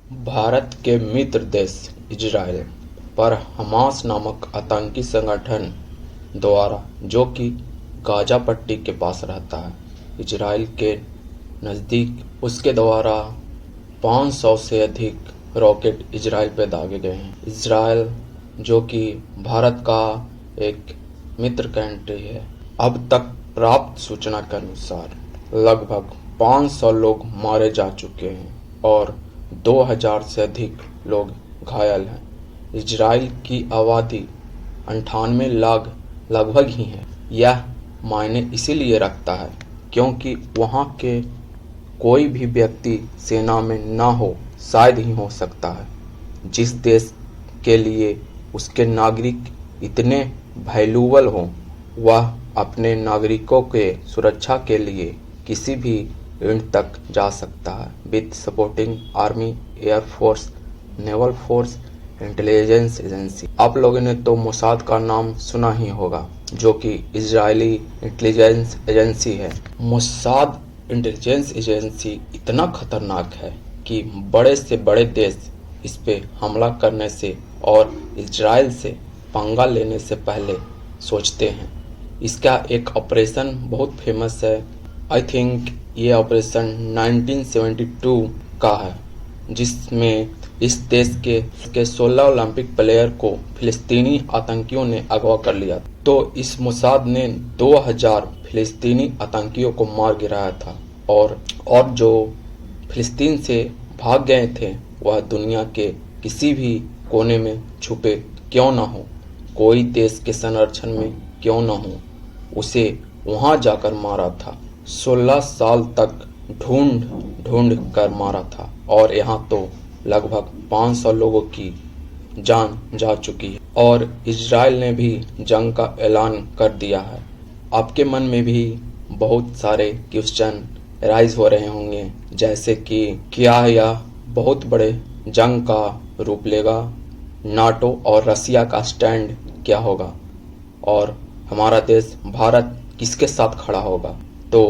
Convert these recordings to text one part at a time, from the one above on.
भारत के मित्र देश इजराइल पर हमास नामक आतंकी संगठन द्वारा, जो कि गाजा पट्टी के पास रहता है, इजराइल के नज़दीक, उसके द्वारा 500 से अधिक रॉकेट इजराइल पर दागे गए हैं। इजराइल, जो कि भारत का एक मित्र कंट्री है, अब तक प्राप्त सूचना के अनुसार लगभग 500 लोग मारे जा चुके हैं और 2000 से अधिक लोग घायल हैं। इजराइल की आबादी 98 लाख लगभग ही है। यह मायने इसीलिए रखता है क्योंकि वहाँ के कोई भी व्यक्ति सेना में ना हो, शायद ही हो सकता है। जिस देश के लिए उसके नागरिक इतने वैल्यूएबल हों, वह अपने नागरिकों के सुरक्षा के लिए किसी भी एंड तक जा सकता है, with supporting army, air force, naval force, intelligence agency. आप लोगों ने तो मोसाद का नाम सुना ही होगा, जो कि इजरायली इंटेलिजेंस एजेंसी है। मोसाद इंटेलिजेंस एजेंसी इतना खतरनाक है कि बड़े से बड़े देश इस पे हमला करने से और इजराइल से पंगा लेने से पहले सोचते हैं। इसका एक ऑपरेशन बहुत फेमस है। आई थिंक ये ऑपरेशन 1972 का है, जिसमें इस देश के 16 ओलंपिक प्लेयर को फिलिस्तीनी आतंकियों ने अगवा कर लिया। तो इस मोसाद ने 2000 फिलिस्तीनी आतंकियों को मार गिराया था और जो फिलिस्तीन से भाग गए थे, वह दुनिया के किसी भी कोने में छुपे क्यों ना हो, कोई देश के संरक्षण में क्यों ना हो, उसे वहां जाकर मारा था। 16 साल तक ढूंढ कर मारा था और यहाँ तो लगभग 500 लोगों की जान जा चुकी है और इजराइल ने भी जंग का ऐलान कर दिया है। आपके मन में भी बहुत सारे क्वेश्चन राइज हो रहे होंगे, जैसे कि क्या यह बहुत बड़े जंग का रूप लेगा, नाटो और रसिया का स्टैंड क्या होगा और हमारा देश भारत किसके साथ खड़ा होगा। तो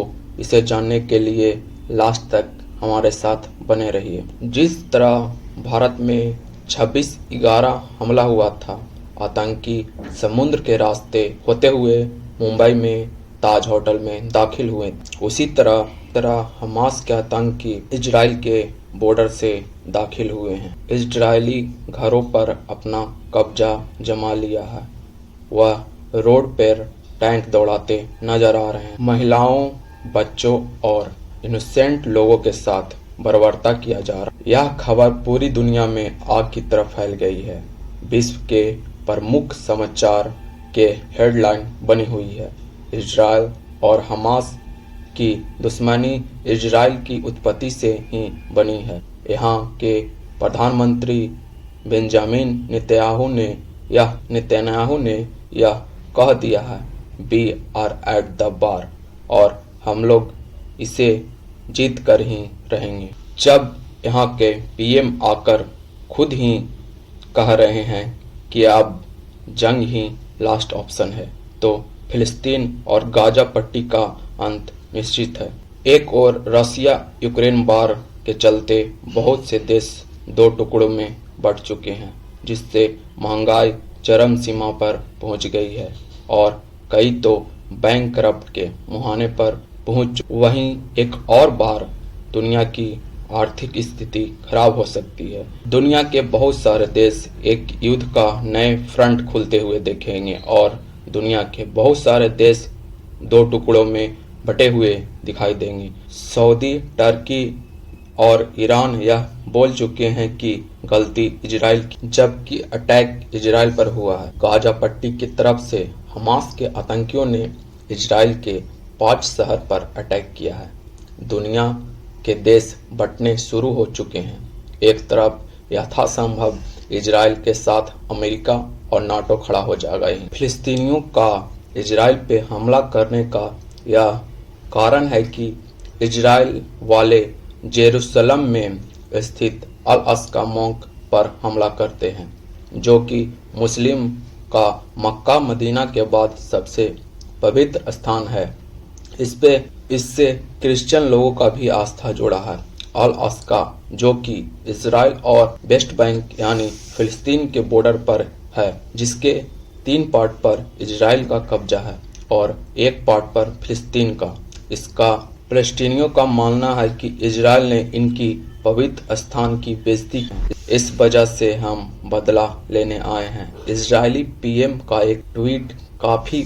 इसे जानने के लिए लास्ट तक हमारे साथ बने रहिए। जिस तरह भारत में 26/11 हमला हुआ था, आतंकी समुद्र के रास्ते होते हुए मुंबई में ताज होटल में दाखिल हुए, उसी तरह हमास के आतंकी इजराइल के बॉर्डर से दाखिल हुए हैं। इजरायली घरों पर अपना कब्जा जमा लिया है। वह रोड पर टैंक दौड़ाते नजर आ रहे हैं। महिलाओं, बच्चों और इनोसेंट लोगों के साथ बर्बरता किया जा रहा है। यह खबर पूरी दुनिया में आग की तरह फैल गई है। विश्व के प्रमुख समाचार के हेडलाइन बनी हुई है। इजराइल और हमास की दुश्मनी इजराइल की उत्पत्ति से ही बनी है। यहाँ के प्रधानमंत्री बेंजामिन नेतन्याहू ने यह कह दिया है, we are at the bar, और हम लोग इसे जीत कर ही रहेंगे। जब यहाँ के पीएम आकर खुद ही कह रहे हैं कि अब जंग ही लास्ट ऑप्शन है, तो फिलिस्तीन और गाजा पट्टी का अंत निश्चित है। एक और रसिया यूक्रेन वार के चलते बहुत से देश दो टुकड़ों में बंट चुके हैं, जिससे महंगाई चरम सीमा पर पहुंच गई है और कई तो बैंकरप्ट के मुहाने पर पहुंच। वहीं एक और बार दुनिया की आर्थिक स्थिति खराब हो सकती है। दुनिया के बहुत सारे देश एक युद्ध का नए फ्रंट खुलते हुए देखेंगे और दुनिया के बहुत सारे देश दो टुकड़ों में बटे हुए दिखाई देंगे। सऊदी, टर्की और ईरान यह बोल चुके हैं कि गलती इजराइल की, जबकि अटैक इजराइल पर हुआ है। गाजा पट्टी की तरफ से हमास के आतंकियों ने इजराइल के 5 शहर पर अटैक किया है। दुनिया के देश बंटने शुरू हो चुके हैं। एक तरफ यथासंभव इजराइल के साथ अमेरिका और नाटो खड़ा हो जाएगा। फिलिस्तीनियों का इजराइल पे हमला करने का यह कारण है कि इजराइल वाले जेरूसलम में स्थित अल अक्सा मॉस्क पर हमला करते हैं, जो कि मुस्लिम का मक्का मदीना के बाद सबसे पवित्र स्थान है। इससे क्रिश्चियन लोगों का भी आस्था जुड़ा है अल-अक्सा, जो कि इजराइल और वेस्ट बैंक यानी फिलिस्तीन के बॉर्डर पर है, जिसके 3 पार्ट पर इजराइल का कब्जा है और 1 पार्ट पर फिलिस्तीन का। इसका फिलिस्तीनियों का मानना है कि इजराइल ने इनकी पवित्र स्थान की बेइज्जती की, इस वजह से हम बदला लेने आए हैं। इजरायली पीएम का एक ट्वीट काफी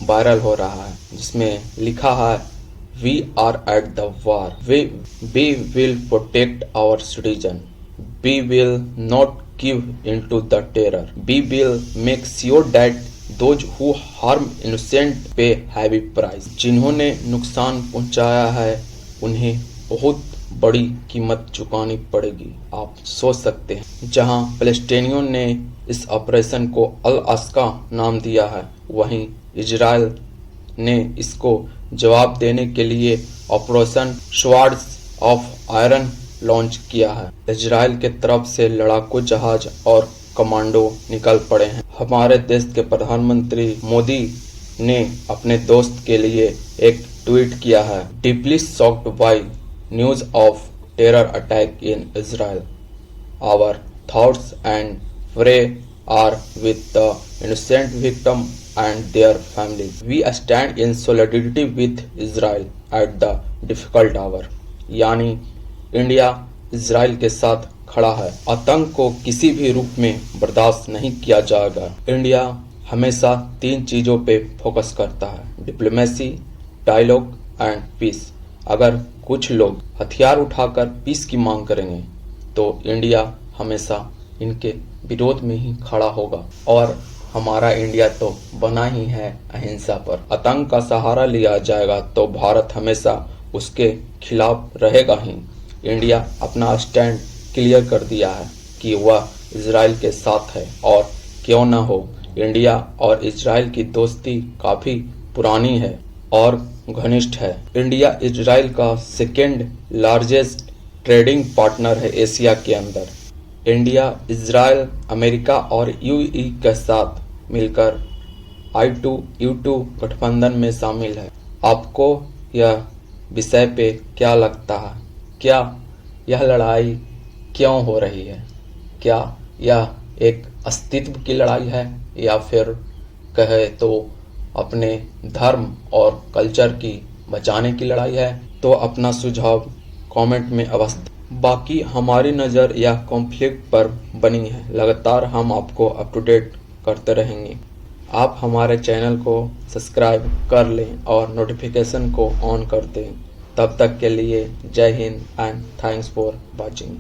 वायरल हो रहा है, जिसमें लिखा है, "We are at the war. We will protect our citizen. We will not give into the terror. We will make sure that those who harm innocent pay heavy price." जिन्होंने नुकसान पहुंचाया है उन्हें बहुत बड़ी कीमत चुकानी पड़ेगी। आप सोच सकते हैं, जहां फिलिस्तीनियों ने इस ऑपरेशन को अल-अक्सा नाम दिया है, वहीं इजराइल ने इसको जवाब देने के लिए operation swords of iron launch किया है। इजराइल के तरफ से लड़ाकू जहाज और कमांडो निकल पड़े हैं। हमारे देश के प्रधानमंत्री मोदी ने अपने दोस्त के लिए एक ट्वीट किया है, "deeply shocked by news of terror attack in Israel. Our thoughts and pray are with the innocent victim and their families. We stand in solidarity with Israel at the difficult hour." यानी India Israel के साथ खड़ा है। आतंक को किसी भी रूप में बर्दाश्त नहीं किया जाएगा। इंडिया हमेशा 3 चीजों पे फोकस करता है, डिप्लोमेसी, डायलॉग एंड पीस। अगर कुछ लोग हथियार उठाकर पीस की मांग करेंगे तो इंडिया हमेशा इनके विरोध में ही खड़ा होगा। और हमारा इंडिया तो बना ही है अहिंसा पर। आतंक का सहारा लिया जाएगा तो भारत हमेशा उसके खिलाफ रहेगा ही। इंडिया अपना स्टैंड क्लियर कर दिया है कि वह इजराइल के साथ है, और क्यों न हो, इंडिया और इजराइल की दोस्ती काफी पुरानी है और घनिष्ठ है। इंडिया इजराइल का 2nd लार्जेस्ट ट्रेडिंग पार्टनर है एशिया के अंदर। इंडिया इजराइल, अमेरिका और यूएई के साथ मिलकर I2U2 गठबंधन में शामिल है। आपको यह विषय पे क्या लगता है? क्या यह लड़ाई क्यों हो रही है? क्या यह एक अस्तित्व की लड़ाई है या फिर कहे तो अपने धर्म और कल्चर की बचाने की लड़ाई है? तो अपना सुझाव कमेंट में अवश्य। बाकी हमारी नज़र यह कॉन्फ्लिक्ट पर बनी है। लगातार हम आपको अप टू डेट करते रहेंगे। आप हमारे चैनल को सब्सक्राइब कर लें और नोटिफिकेशन को ऑन कर दें। तब तक के लिए जय Hind and thanks for watching.